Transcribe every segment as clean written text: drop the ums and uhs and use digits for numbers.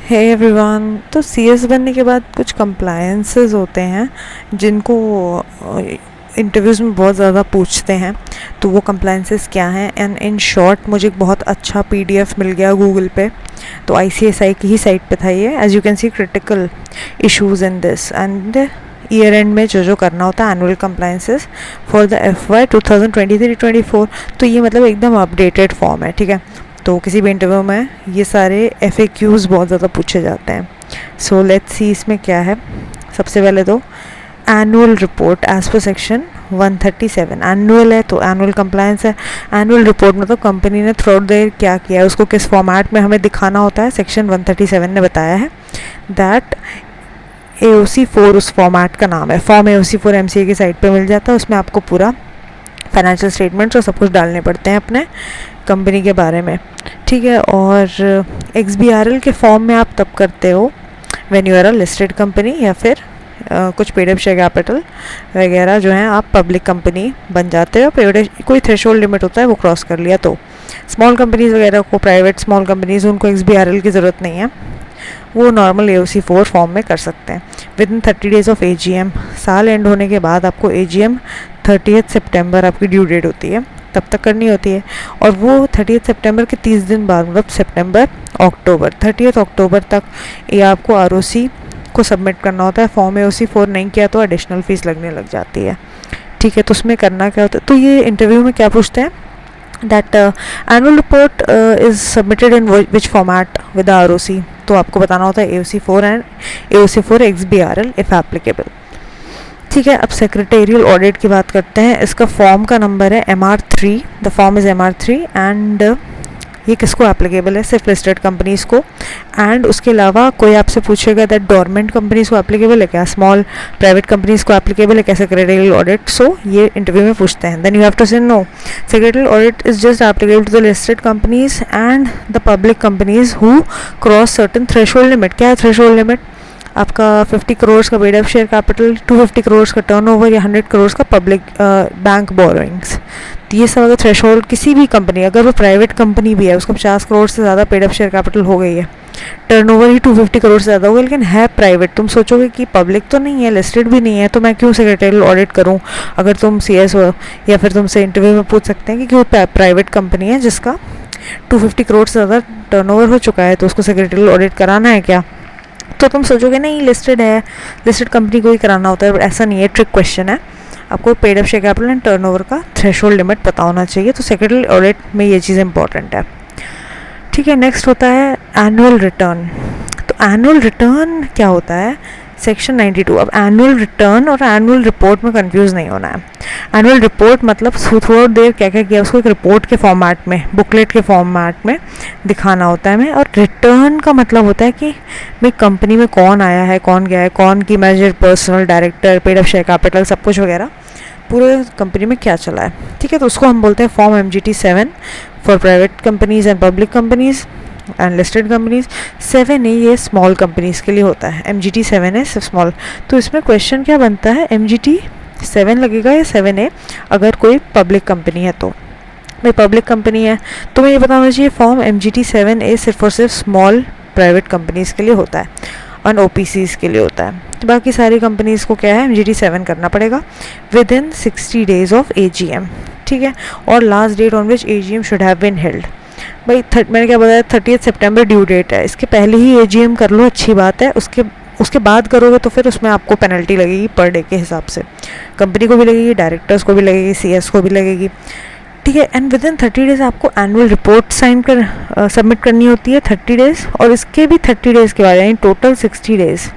Hey everyone. तो CS बनने के बाद कुछ कंप्लायंसेस होते हैं जिनको इंटरव्यूज़ में बहुत ज़्यादा पूछते हैं। तो वो कंप्लायंसेस क्या हैं, एंड इन शॉर्ट मुझे एक बहुत अच्छा पीडीएफ मिल गया गूगल पे। तो आईसीएसआई की ही साइट पे था ये। As you can see critical issues in this end year end में जो करना होता है annual compliances for the FY 2023-24। तो ये मतलब एकदम अपडेटेड फॉर्म है, ठीक है। तो किसी भी इंटरव्यू में ये सारे FAQs बहुत ज़्यादा पूछे जाते हैं। सो लेट्स सी इसमें क्या है। सबसे पहले तो annual report as per section 137। Annual है तो एनुअल कंप्लायंस है। एनुअल रिपोर्ट मतलब कंपनी ने थ्रू आउट द ईयर क्या किया है, उसको किस फॉर्मेट में हमें दिखाना होता है। सेक्शन 137 ने बताया है दैट AOC4 उस फॉर्मेट का नाम है। फॉर्म AOC4 MCA की साइट पे मिल जाता है। उसमें आपको पूरा फाइनेंशियल स्टेटमेंट्स और सब कुछ डालने पड़ते हैं अपने कंपनी के बारे में, ठीक है। और XBRL के फॉर्म में आप तब करते हो when you are a listed company, या फिर कुछ पेड अप शेयर कैपिटल वगैरह जो है आप पब्लिक कंपनी बन जाते हो। कोई थ्रेशोल्ड लिमिट होता है वो क्रॉस कर लिया तो। स्मॉल कंपनीज वगैरह को, प्राइवेट स्मॉल कंपनीज, उनको XBRL की ज़रूरत नहीं है, वो नॉर्मल AOC4 फॉर्म में कर सकते हैं। With in 30 days of AGM, साल एंड होने के बाद आपको AGM 30 सितंबर आपकी ड्यू डेट होती है, तब तक करनी होती है। और वो 30 सितंबर के 30 दिन बाद, मतलब सितंबर अक्टूबर, 30 अक्टूबर तक ये आपको ROC को सबमिट करना होता है। फॉर्म AOC4 नहीं किया तो एडिशनल फीस लगने लग जाती है, ठीक है। तो उसमें करना क्या होता है, तो ये इंटरव्यू में क्या पूछते हैं that annual report is submitted in which format with ROC। तो आपको बताना होता है AOC4 and AOC4 XBRL if applicable, ठीक है। अब सेक्रेटेरियल ऑडिट की बात करते हैं। इसका फॉर्म का नंबर है MR3। The form is MR3 and ये किसको एप्लीकेबल है, सिर्फ लिस्टेड कंपनीज़ को। एंड उसके अलावा कोई आपसे पूछेगा दैट गवर्नमेंट कंपनीज़ को एप्लीकेबल है क्या, स्मॉल प्राइवेट कंपनीज़ को एप्लीकेबल है क्या सेक्रेटेरियल ऑडिट। सो ये इंटरव्यू में पूछते हैं। Then you have to say no secretarial audit is just applicable to the listed companies and the public companies who cross certain threshold limit. क्या है threshold limit? आपका 50 करोड़ का paid up share capital, 250 crore का turnover, या 100 करोड़ का public bank borrowings. तो ये सब अगर थ्रेशोल्ड किसी भी कंपनी, अगर वो प्राइवेट कंपनी भी है, उसको 50 करोड़ से ज़्यादा पेड अप शेयर कैपिटल हो गई है, टर्नओवर ही 250 करोड़ से ज़्यादा होगा, लेकिन है प्राइवेट, तुम सोचोगे कि पब्लिक तो नहीं है, लिस्टेड भी नहीं है, तो मैं क्यों सेक्रेटेरियल ऑडिट करूँ। अगर तुम CS हो, या फिर तुमसे इंटरव्यू में पूछ सकते हैं कि वो प्राइवेट कंपनी है जिसका 250 करोड़ से ज़्यादा टर्नओवर हो चुका है, तो उसको सेक्रेटेरियल ऑडिट कराना है क्या। तो तुम सोचोगे नहीं लिस्टेड है, लिस्टेड कंपनी को ही कराना होता है, बट ऐसा नहीं है। ट्रिक क्वेश्चन है। आपको paid up share capital and turnover का थ्रेशोल्ड लिमिट पता होना चाहिए। तो सेक्रेटरी ऑडिट में ये चीज़ इंपॉर्टेंट है, ठीक है। नेक्स्ट होता है एनुअल रिटर्न। तो एनुअल रिटर्न क्या होता है, सेक्शन 92। अब एनुअल रिटर्न और एनुअल रिपोर्ट में कंफ्यूज नहीं होना है। एनुअल रिपोर्ट मतलब थ्रू आउट देर क्या क्या किया उसको एक रिपोर्ट के फॉर्मेट में, बुकलेट के फॉर्मेट में दिखाना होता है हमें। और रिटर्न का मतलब होता है कि भाई कंपनी में कौन आया है, कौन गया है, कौन की manager, personal, director, paid up share capital, सब कुछ वगैरह पूरे कंपनी में क्या चला है, ठीक है। तो उसको हम बोलते हैं form MGT7 for private companies and public companies and listed companies. 7A ये स्मॉल कंपनीज के लिए होता है, MGT7 है सिर्फ स्मॉल। तो इसमें क्वेश्चन क्या बनता है, MGT7 लगेगा या 7A अगर कोई पब्लिक कंपनी है तो। भाई पब्लिक कंपनी है तो मैं ये बताना चाहिए फॉर्म MGT7A सिर्फ और सिर्फ स्मॉल प्राइवेट कंपनीज के लिए होता है और OPCs के लिए होता है। तो बाकी सारी कंपनीज़ को क्या है, MGT7 करना पड़ेगा within 60 days of AGM, ठीक है। और last date on which AGM should have been held. भाई मैंने क्या बताया, 30 सितंबर ड्यू डेट है, इसके पहले ही AGM कर लो, अच्छी बात है। उसके बाद करोगे तो फिर उसमें आपको पेनल्टी लगेगी पर डे के हिसाब से, कंपनी को भी लगेगी, डायरेक्टर्स को भी लगेगी, CS को भी लगेगी, ठीक है। एंड विद इन 30 डेज आपको एनुअल रिपोर्ट सबमिट करनी होती है, 30 डेज। और इसके भी 30 डेज के बाद, यानी टोटल 60 डेज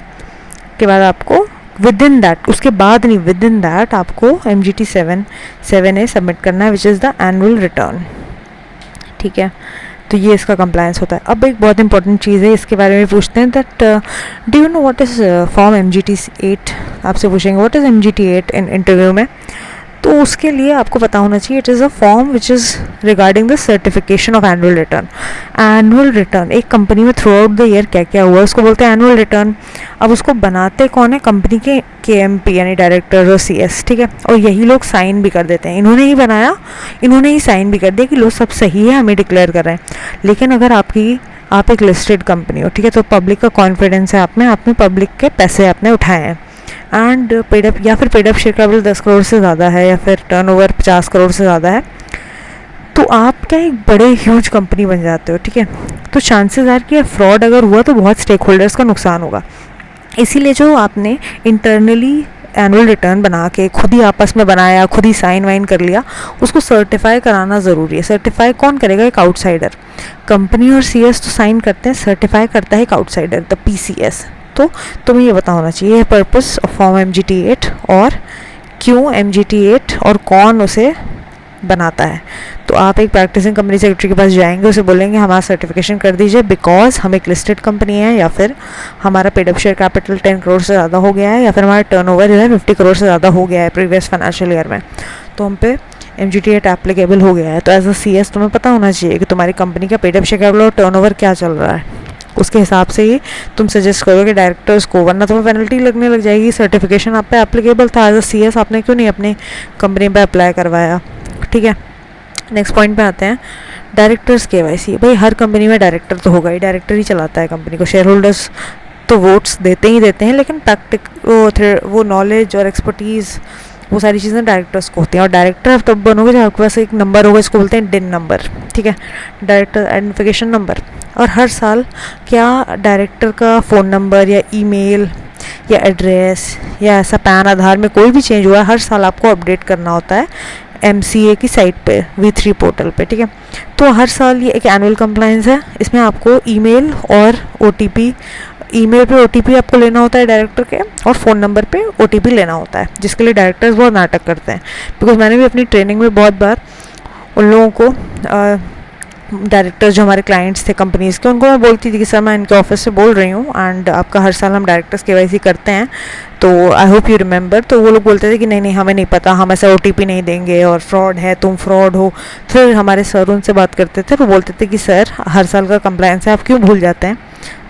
के बाद आपको विद इन दैट, उसके बाद नहीं, विद इन दैट आपको MGT7A सबमिट करना है, which is the annual return, ठीक है। तो ये इसका कंप्लायंस होता है। अब एक बहुत इंपॉर्टेंट चीज़ है, इसके बारे में पूछते हैं that do you know what is form MGT8। आपसे पूछेंगे what is MGT8 in interview में। तो उसके लिए आपको पता होना चाहिए it is a form which is regarding the certification of annual return. Annual return एक कंपनी में थ्रू आउट द ईयर क्या क्या हुआ उसको बोलते हैं एनुअल रिटर्न। अब उसको बनाते कौन है, कंपनी के KMP यानी डायरेक्टर और CS, ठीक है। और यही लोग साइन भी कर देते हैं, इन्होंने ही बनाया, इन्होंने ही साइन भी कर दिया कि लो सब सही है, हमें डिक्लेयर कर रहे हैं। लेकिन अगर आप एक लिस्टेड कंपनी हो, ठीक है, तो पब्लिक का कॉन्फिडेंस है आप में पब्लिक के पैसे आपने उठाए हैं एंड पेडअप या फिर पेडअप शेयर कैपिटल 10 करोड़ से ज़्यादा है या फिर टर्नओवर 50 करोड़ से ज़्यादा है, तो आप क्या एक बड़े ह्यूज कंपनी बन जाते हो, ठीक है। तो चांसेस आर कि फ्रॉड अगर हुआ तो बहुत स्टेक होल्डर्स का नुकसान होगा। इसीलिए जो आपने इंटरनली एनुअल रिटर्न बना के खुद ही आपस में बनाया, खुद ही साइन वाइन कर लिया, उसको सर्टिफाई कराना ज़रूरी है। सर्टिफाई कौन करेगा, एक आउटसाइडर। कंपनी और CS तो साइन करते हैं, सर्टिफाई करता है एक आउटसाइडर, द PCS। तो तुम्हें ये पता होना चाहिए पर्पस ऑफ फॉर्म MGT8 और क्यों MGT8 और कौन उसे बनाता है। तो आप एक प्रैक्टिसिंग कंपनी सेक्रेटरी के पास जाएंगे, उसे बोलेंगे हमारा सर्टिफिकेशन कर दीजिए बिकॉज हम एक लिस्टेड कंपनी है, या फिर हमारा पेडअप शेयर कैपिटल 10 करोड़ से ज़्यादा हो गया है, या फिर हमारा टर्नओवर जो है 50 करोड़ से ज़्यादा हो गया है प्रीवियस फाइनेंशियल ईयर में, तो हम पे MGT8 एप्लीकेबल हो गया है। तो एज अ CS तुम्हें पता होना चाहिए कि तुम्हारी कंपनी का पेडअप शेयर कैपिटल और टर्नओवर क्या चल रहा है, उसके हिसाब से ही तुम सजेस्ट करोगे डायरेक्टर्स को, वरना तुम्हें पेनल्टी लगने लग जाएगी। सर्टिफिकेशन आप पे एप्लीकेबल था, एज अ CS आपने क्यों नहीं अपनी कंपनी पे अप्लाई करवाया, ठीक है। नेक्स्ट पॉइंट पे आते हैं, डायरेक्टर्स KYC। भाई हर कंपनी में डायरेक्टर तो होगा ही, डायरेक्टर ही चलाता है कंपनी को। शेयर होल्डर्स तो वोट्स देते ही देते हैं, लेकिन वो नॉलेज और एक्सपर्टीज़ वो सारी चीज़ें डायरेक्टर्स को होती हैं। और डायरेक्टर तब बनोगे जब आपके पास एक नंबर होगा, इसको बोलते हैं DIN नंबर, ठीक है, डायरेक्टर आइडेंटिफिकेशन नंबर। और हर साल क्या डायरेक्टर का फ़ोन नंबर या ईमेल या एड्रेस या ऐसा पैन आधार में कोई भी चेंज हुआ है, हर साल आपको अपडेट करना होता है MCA की साइट पे, V3 पोर्टल पे, ठीक है। तो हर साल ये एक एनुअल कंप्लायंस है, इसमें आपको ईमेल और OTP, ईमेल पे OTP आपको लेना होता है डायरेक्टर के, और फ़ोन नंबर पे OTP लेना होता है, जिसके लिए डायरेक्टर्स बहुत नाटक करते हैं। बिकॉज मैंने भी अपनी ट्रेनिंग में बहुत बार उन लोगों को डायरेक्टर्स जो हमारे क्लाइंट्स थे कंपनीज़ के, उनको मैं बोलती थी कि सर मैं इनके ऑफिस से बोल रही हूँ एंड आपका हर साल हम डायरेक्टर्स KYC करते हैं, तो आई होप यू रिमेंबर। तो वो लोग बोलते थे कि नहीं हमें नहीं पता, हम ऐसा OTP नहीं देंगे और फ्रॉड है, तुम फ्रॉड हो। फिर हमारे सर उनसे बात करते थे, वो बोलते थे कि सर हर साल का कंप्लायंस है, आप क्यों भूल जाते हैं,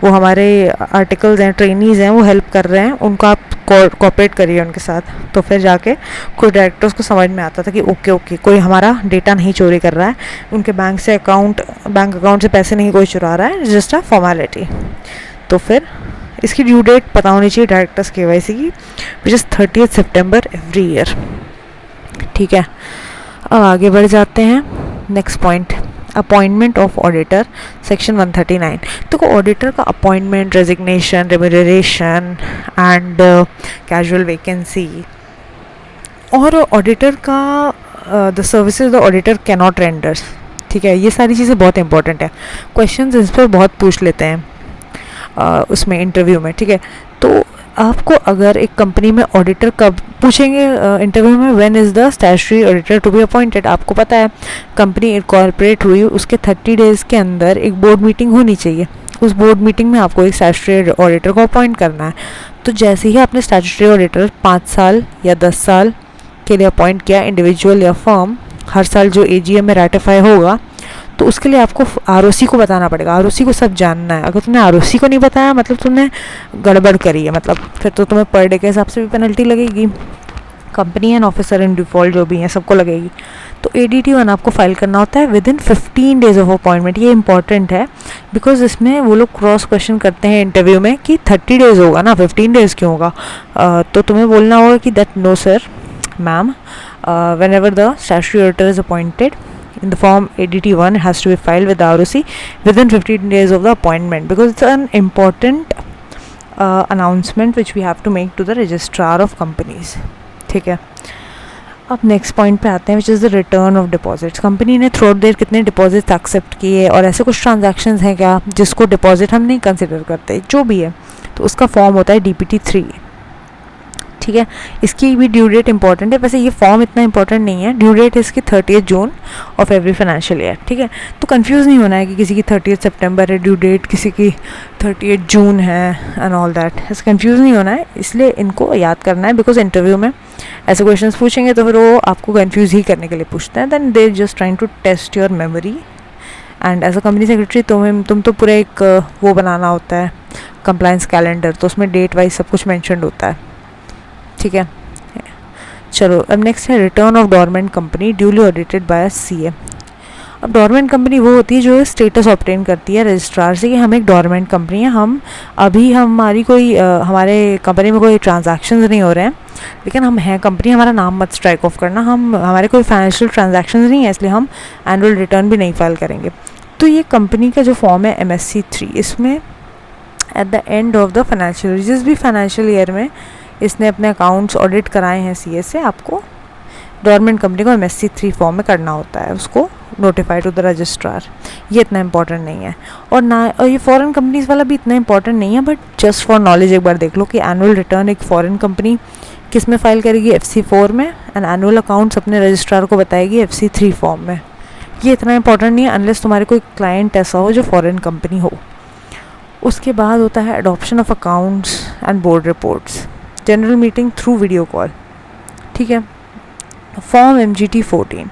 वो हमारे आर्टिकल्स हैं, ट्रेनीज़ हैं, वो हेल्प कर रहे हैं, उनको आप कोऑपरेट करिए उनके साथ। तो फिर जाके कुछ डायरेक्टर्स को समझ में आता था कि ओके कोई हमारा डेटा नहीं चोरी कर रहा है, उनके बैंक अकाउंट से पैसे नहीं कोई चुरा रहा है, जस्ट अ फॉर्मेलिटी। तो फिर इसकी ड्यू डेट पता होनी चाहिए डायरेक्टर्स KYC की, which is 30 September every year, ठीक है। अब आगे बढ़ जाते हैं, next point, appointment of auditor, section 139। तो ऑडिटर का appointment, resignation, remuneration and casual vacancy, और ऑडिटर का the services the auditor can not renders, ठीक है। ये सारी चीज़ें बहुत इंपॉर्टेंट है, क्वेश्चंस इस पर बहुत पूछ लेते हैं उसमें इंटरव्यू में, ठीक है। तो आपको अगर एक कंपनी में ऑडिटर कब पूछेंगे इंटरव्यू में, when is the statutory auditor to be appointed. आपको पता है कंपनी इनकॉर्पोरेट हुई उसके 30 डेज़ के अंदर एक बोर्ड मीटिंग होनी चाहिए, उस बोर्ड मीटिंग में आपको एक स्टैट्यूटरी ऑडिटर को अपॉइंट करना है। तो जैसे ही आपने स्टैट्यूटरी ऑडिटर 5 साल या 10 साल के लिए अपॉइंट किया, इंडिविजुअल या फर्म, हर साल जो AGM में रेटिफाई होगा, तो उसके लिए आपको ROC को बताना पड़ेगा। ROC को सब जानना है। अगर तुमने ROC को नहीं बताया मतलब तुमने गड़बड़ करी है, मतलब फिर तो तुम्हें पर डे के हिसाब से भी पेनल्टी लगेगी, company and officer in default जो भी हैं सबको लगेगी। तो ADT1 आपको फाइल करना होता है with in 15 days of appointment. ये इंपॉर्टेंट है बिकॉज इसमें वो लोग क्रॉस क्वेश्चन करते हैं इंटरव्यू में कि 30 डेज़ होगा ना, 15 डेज़ क्यों होगा। तो तुम्हें बोलना होगा कि that no sir ma'am, whenever the statutory auditor is appointed in the form ADT1 it has to be filed with the ROC within 15 days of the appointment because it's an important announcement which we have to make to the registrar of companies, ठीक है। अब next point पे आते हैं which is the return of deposits. Company ने through out there कितने deposits accept किए और ऐसे कुछ ट्रांजैक्शंस हैं क्या जिसको डिपॉजिट हम नहीं कंसिडर करते, जो भी है तो उसका फॉर्म होता है DPT 3, ठीक है। इसकी भी ड्यू डेट इंपॉर्टेंट है, वैसे ये फॉर्म इतना इंपॉर्टेंट नहीं है। ड्यू डेट इसकी 30 June of every financial year, ठीक है। तो कंफ्यूज नहीं होना है कि किसी की 30 सितंबर है ड्यू डेट, किसी की 30 जून है एंड ऑल दैट, ऐसे कंफ्यूज नहीं होना है। इसलिए इनको याद करना है, बिकॉज इंटरव्यू में ऐसे क्वेश्चंस पूछेंगे तो फिर वो आपको कंफ्यूज ही करने के लिए पूछते हैं। Then they just trying to test your memory. And as a company secretary तुम तो पूरा एक वो बनाना होता है कंप्लायंस कैलेंडर, तो उसमें डेट वाइज सब कुछ मेंशन्ड होता है, ठीक है। चलो अब नेक्स्ट है return of dormant company duly audited by CA. अब डोरमेंट कंपनी वो होती है जो स्टेटस ऑब्टेन करती है रजिस्ट्रार से कि हम एक डोरमेंट कंपनी है, हम अभी हमारी कोई हमारे कंपनी में कोई ट्रांजैक्शंस नहीं हो रहे हैं, लेकिन हम हैं कंपनी, हमारा नाम मत स्ट्राइक ऑफ करना, हम हमारे कोई फाइनेंशियल ट्रांजैक्शंस नहीं है, इसलिए हम एनुअल रिटर्न भी नहीं फाइल करेंगे। तो ये कंपनी का जो फॉर्म है MSC 3, इसमें at the end of the financial जिस भी फाइनेंशियल ईयर में इसने अपने अकाउंट्स ऑडिट कराए हैं सीए से, आपको डोरमेंट कंपनी को MSC 3 फॉर्म में करना होता है, उसको नोटिफाई टू द रजिस्ट्रार। ये इतना इंपॉर्टेंट नहीं है, और ये फॉरेन कंपनीज वाला भी इतना इंपॉर्टेंट नहीं है, बट जस्ट फॉर नॉलेज एक बार देख लो कि एनुअल रिटर्न एक फॉरेन कंपनी किस में फाइल करेगी, FC 4 में, एंड एनुअल अकाउंट्स अपने रजिस्ट्रार को बताएगी FC 3 फॉर्म में। ये इतना इंपॉर्टेंट नहीं है अनलेस तुम्हारे कोई क्लाइंट ऐसा हो जो फॉरेन कंपनी हो। उसके बाद होता है adoption of accounts and board reports, general meeting through video call, ठीक है। Form MGT 14।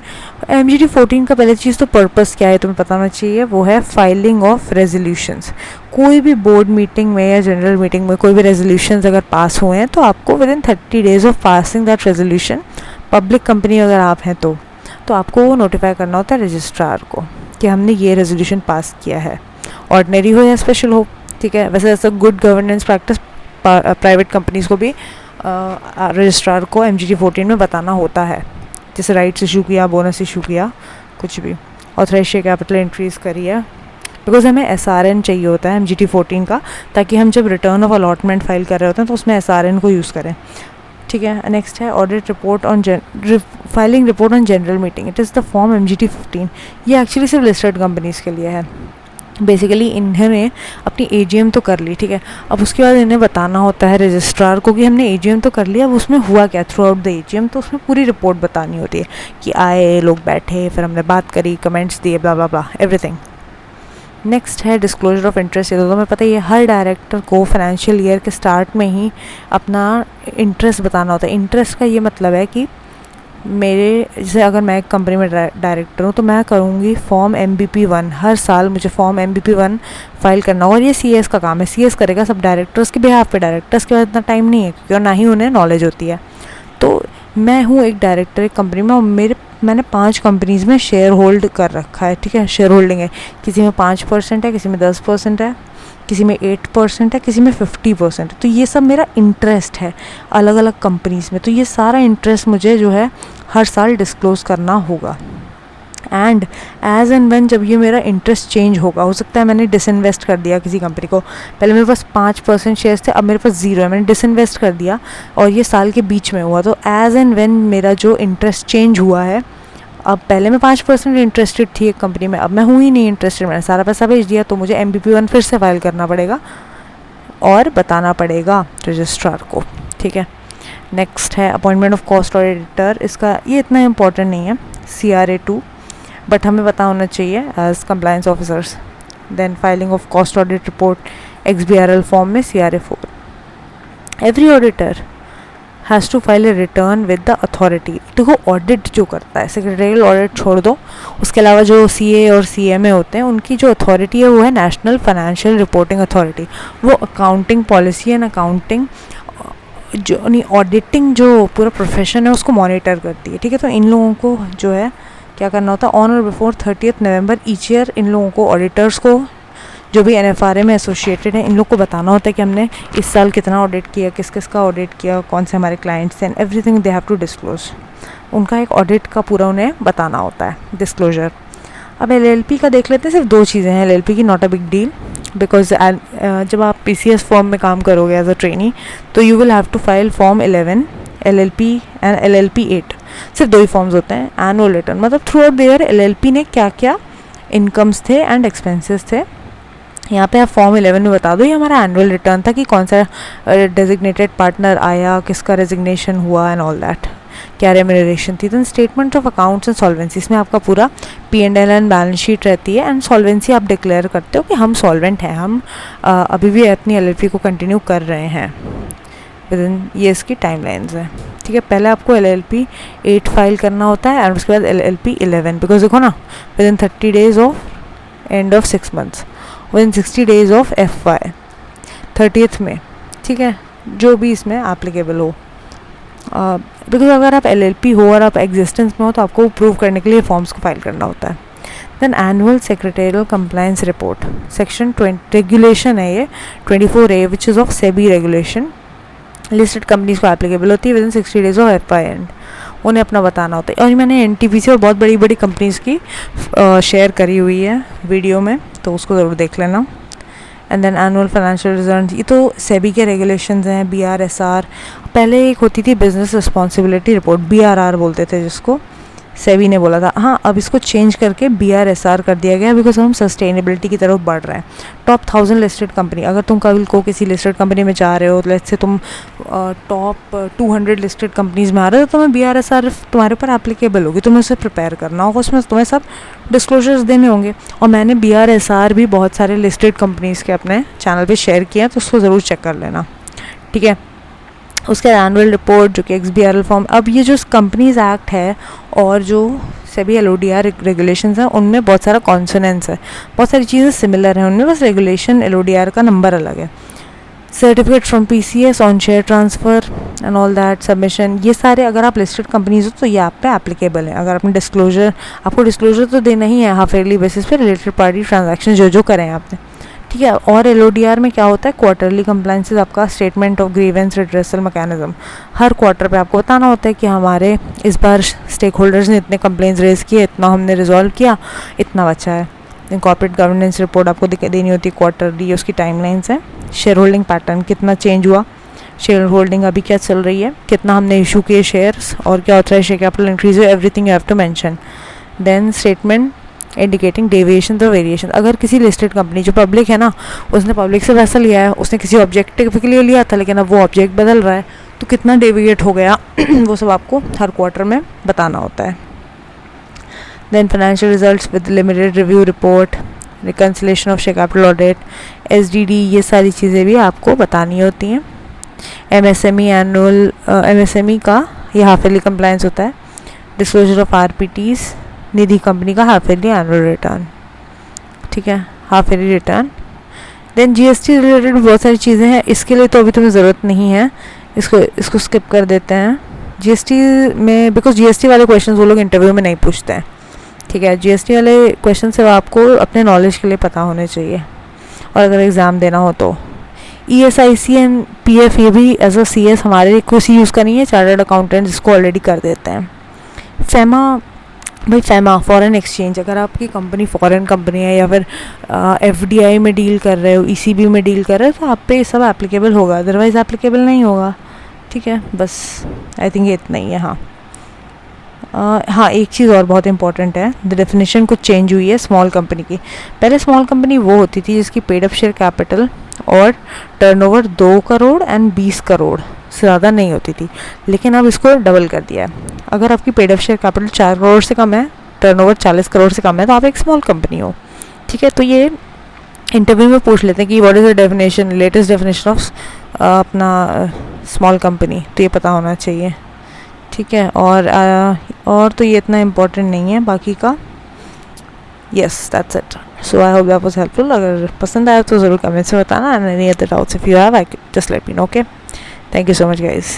MGT 14 का पहले चीज़ तो पर्पस क्या है तुम्हें पता होना चाहिए, वो है फाइलिंग ऑफ रेजोल्यूशंस। कोई भी बोर्ड मीटिंग में या जनरल मीटिंग में कोई भी रेजोल्यूशंस अगर पास हुए हैं तो आपको with in 30 days of passing that resolution, public company अगर आप हैं तो आपको वो नोटिफाई करना होता है रजिस्ट्रार को कि हमने ये रेजोल्यूशन पास किया है, ऑर्डिनरी हो या स्पेशल हो, ठीक है। वैसे ऐसा good governance practice private companies को भी रजिस्ट्रार को MGT 14 में बताना होता है, जैसे राइट्स इशू किया, बोनस इशू किया, कुछ भी ऑथराइज्ड शेयर कैपिटल इंक्रीज़ करी है, बिकॉज हमें SRN चाहिए होता है MGT 14 का, ताकि हम जब रिटर्न ऑफ अलॉटमेंट फाइल कर रहे होते हैं तो उसमें SRN को यूज़ करें, ठीक है। नेक्स्ट है audit report on filing report on general meeting, it is the form MGT 15। ये एक्चुअली सिर्फ लिस्टेड कंपनीज़ के लिए है। बेसिकली इन्होंने अपनी AGM तो कर ली, ठीक है। अब उसके बाद इन्हें बताना होता है रजिस्ट्रार को कि हमने AGM तो कर लिया, अब उसमें हुआ क्या थ्रू आउट द AGM, तो उसमें पूरी रिपोर्ट बतानी होती है कि आए लोग, बैठे, फिर हमने बात करी, कमेंट्स दिए, ब्ला ब्ला ब्ला एवरीथिंग। नेक्स्ट है डिस्क्लोजर ऑफ इंटरेस्ट। ये तो तुम्हें पता ही है, हर डायरेक्टर को फाइनेंशियल ईयर के स्टार्ट में ही अपना इंटरेस्ट बताना होता है। इंटरेस्ट का ये मतलब है कि मेरे जैसे अगर मैं एक कंपनी में डायरेक्टर हूँ तो मैं करूँगी फॉर्म MBP 1, हर साल मुझे फॉर्म MBP 1 फाइल करना होगा, और ये CS का काम है, CS करेगा सब डायरेक्टर्स के बिहाफ पे। डायरेक्टर्स के पास इतना टाइम नहीं है क्योंकि और ना ही उन्हें नॉलेज होती है। तो मैं हूँ एक डायरेक्टर एक कंपनी में, और मैंने 5 कंपनीज़ में शेयर होल्ड कर रखा है, ठीक है। शेयर होल्डिंग है, किसी में 5% है, किसी में 10% है, किसी में 8% है, किसी में 50% है। तो ये सब मेरा इंटरेस्ट है अलग अलग कंपनीज़ में, तो ये सारा इंटरेस्ट मुझे जो है हर साल डिस्क्लोज़ करना होगा। एंड एज एंड व्हेन जब ये मेरा इंटरेस्ट चेंज होगा, हो सकता है मैंने डिसइन्वेस्ट कर दिया किसी कंपनी को, पहले मेरे पास 5% शेयर्स थे, अब मेरे पास 0 है, मैंने डिसइन्वेस्ट कर दिया और ये साल के बीच में हुआ। तो एज एंड व्हेन मेरा जो इंटरेस्ट चेंज हुआ है, अब पहले मैं 5% इंटरेस्टेड थी एक कंपनी में, अब मैं हूँ ही नहीं इंटरेस्टेड, मैंने सारा पैसा भेज दिया, तो मुझे MBP 1 फिर से फाइल करना पड़ेगा और बताना पड़ेगा रजिस्ट्रार को, ठीक है। नेक्स्ट है अपॉइंटमेंट ऑफ कॉस्ट ऑडिटर। इसका ये इतना इंपॉर्टेंट नहीं है, CRA 2, बट हमें पता होना चाहिए as compliance officers. Then filing of cost audit report XBRL form में CRA 4। Every auditor has to file a return with the authority. देखो ऑडिट जो करता है, सेक्रेटरियल ऑडिट छोड़ दो, उसके अलावा जो CA और CMA होते हैं उनकी जो अथॉरिटी है वो है नेशनल फाइनेंशियल रिपोर्टिंग अथॉरिटी। वो अकाउंटिंग पॉलिसी एंड अकाउंटिंग जो नहीं ऑडिटिंग जो पूरा प्रोफेशन है उसको मॉनिटर करती है, ठीक है। तो इन लोगों को जो है क्या करना होता है, ऑन और before 30 November each year in लोगों को, ऑडिटर्स को, जो भी NFRA में एसोसिएटेड है, इन लोग को बताना होता है कि हमने इस साल कितना ऑडिट किया, किस किस का ऑडिट किया, कौन से हमारे क्लाइंट्स हैं, everything they have to disclose. उनका एक ऑडिट का पूरा उन्हें बताना होता है, डिस्क्लोजर। अब LLP का देख लेते हैं। सिर्फ 2 चीज़ें हैं LLP की, not a big deal, because जब आप PCS फॉर्म में काम करोगे एज अ ट्रेनी तो you will have to file form 11 LLP and LLP 8। सिर्फ 2 ही फॉर्म्स होते हैं। एनुअल रिटर्न मतलब throughout the year LLP ने क्या क्या इनकम्स थे एंड एक्सपेंसेस थे यहाँ पे आप फॉर्म 11 में बता दो ये हमारा एनुअल रिटर्न था कि कौन सा डेजिग्नेटेड पार्टनर आया, किसका रेजिग्नेशन हुआ एंड ऑल दैट, क्या रेम्यूनरेशन थी। Then statement of accounts and solvency, इसमें आपका पूरा P&L एंड बैलेंस शीट रहती है एंड सॉल्वेंसी आप डिक्लेयर करते हो कि हम सॉल्वेंट हैं, हम अभी भी अपनी LLP को कंटिन्यू कर रहे हैं विद इन, ये इसकी टाइमलाइंस है। ठीक है, पहले आपको LLP 8 फाइल करना होता है और उसके बाद LLP 11, बिकॉज देखो ना with in 30 days of end of 6 months, with in 60 days of FY 30th में। ठीक है, जो भी इसमें एप्लीकेबल हो, बिकॉज अगर आप LLP हो और आप एग्जिस्टेंस में हो तो आपको प्रूव करने के लिए फॉर्म्स को फाइल करना होता है। Then annual secretarial compliance report, section 20 regulation है ये 24A which is of SEBI regulation, listed companies को एप्लीकेबल होती है within 60 days of FY end, उन्हें अपना बताना होता है। और मैंने NTPC और बहुत बड़ी बड़ी कंपनीज़ की शेयर करी हुई है वीडियो में, तो उसको ज़रूर देख लेना। And then annual financial result, ये तो सेबी के रेगुलेशंस हैं। BRSR, पहले एक होती थी बिजनेस रिस्पॉन्सिबिलिटी रिपोर्ट, BRR बोलते थे जिसको, सेबी ने बोला था। हाँ, अब इसको चेंज करके BRSR कर दिया गया बिकॉज हम सस्टेनेबिलिटी की तरफ बढ़ रहे हैं। टॉप 1000 लिस्टेड कंपनी, अगर तुम कल को किसी लिस्टेड कंपनी में जा रहे हो, लेट्स से तुम टॉप 200 लिस्टेड कंपनीज में आ रहे हो, तो तुम्हें BRSR तुम्हारे ऊपर एप्लीकेबल होगी, तुम्हें उसे प्रिपेयर करना होगा, उसमें तुम्हें सब डिस्क्लोजर्स देने होंगे। और मैंने BRSR भी बहुत सारे लिस्टेड कंपनीज़ के अपने चैनल पे शेयर किया, तो उसको ज़रूर चेक कर लेना। ठीक है, उसके एनुअल रिपोर्ट जो कि XBRL फॉर्म, अब ये जो कंपनीज एक्ट है और जो सभी LODR रेगुलेशंस हैं उनमें बहुत सारा कॉन्सोनेंस है, बहुत सारी चीज़ें सिमिलर हैं उनमें, बस रेगुलेशन LODR का नंबर अलग है। Certificate from PCS on share transfer and all that submission, ये सारे अगर आप लिस्टेड कंपनीज हो तो ये आप पे एप्लीकेबल है। अगर आपने डिस्क्लोजर, आपको डिस्क्लोजर तो देना ही है हाफ ईयरली बेसिस पे, रिलेटेड पार्टी ट्रांजैक्शन जो करें आपने। ठीक है, और LODR में क्या होता है, क्वार्टरली कंप्लायंसेस, आपका statement of grievance redressal mechanism, her quarter पे आपको बताना होता है कि हमारे इस बार स्टेक होल्डर्स ने इतने कंप्लेंट्स रेज किए, इतना हमने रिजॉल्व किया, इतना बचा है। कॉर्पोरेट गवर्नेंस रिपोर्ट आपको देनी होती है क्वार्टरली, उसकी टाइमलाइंस है। शेयर होल्डिंग पैटर्न, कितना चेंज हुआ, शेयर होल्डिंग अभी क्या चल रही है, कितना हमने इशू किए शेयर्स, और क्या ऑथराइज्ड शेयर कैपिटल इंक्रीज है, everything you have to mention. Then statement indicating deviation और वेरिएशन, अगर किसी लिस्टेड कंपनी जो पब्लिक है ना, उसने पब्लिक से पैसा लिया है, उसने किसी ऑब्जेक्टिव के लिए लिया था लेकिन अब वो ऑब्जेक्ट बदल रहा है, तो कितना डेविएट हो गया वो सब आपको हर क्वार्टर में बताना होता है। Then financial results with limited review report, reconciliation of share capital audit, SDD, ये सारी चीज़ें भी आपको बतानी होती हैं। MSME एनुअल, MSME का ये हाफ ईयरली कंप्लायंस होता है। Disclosure of RPTs, Nidhi company का हाफ ईयरली एनुअल रिटर्न। ठीक है, half yearly return. Then GST related बहुत सारी चीज़ें हैं, इसके लिए तो अभी तुम्हें ज़रूरत नहीं है, इसको स्किप कर देते हैं। GST में, बिकॉज GST वाले क्वेश्चन वो लोग इंटरव्यू में नहीं पूछते हैं। ठीक है, GST वाले क्वेश्चन से आपको अपने नॉलेज के लिए पता होने चाहिए, और अगर एग्ज़ाम देना हो तो। ESIC एंड PF, ये भी एज अ CS हमारे किसी यूज़ का नहीं है, चार्टर्ड अकाउंटेंट इसको ऑलरेडी कर देते हैं। FEMA, भाई FEMA फॉरेन एक्सचेंज, अगर आपकी कंपनी फॉरेन कंपनी है या फिर FDI में डील कर रहे हो, ECB में डील कर रहे हो, तो आप पे सब एप्लीकेबल होगा, अदरवाइज़ एप्लीकेबल नहीं होगा। ठीक है, बस आई थिंक ये इतना ही है। हाँ, एक चीज़ और बहुत इंपॉर्टेंट है, द डेफिनेशन कुछ चेंज हुई है स्मॉल कंपनी की। पहले स्मॉल कंपनी वो होती थी जिसकी पेड अप शेयर कैपिटल और टर्नओवर 2 करोड़ एंड 20 करोड़ से ज़्यादा नहीं होती थी, लेकिन अब इसको डबल कर दिया है। अगर आपकी paid up share capital 4 crore से कम है, टर्नओवर 40 करोड़ से कम है, तो आप एक स्मॉल कंपनी हो। ठीक है, तो ये इंटरव्यू में पूछ लेते हैं कि what is the definition, latest definition of अपना स्मॉल कंपनी, तो ये पता होना चाहिए। ठीक है, और तो ये इतना इम्पोर्टेंट नहीं है बाकी का। Yes, that's it. So I hope that was helpful. अगर पसंद आया तो ज़रूर कमेंट्स में बताना, and any other doubts if you have, I just let me know. Okay, thank you so much guys.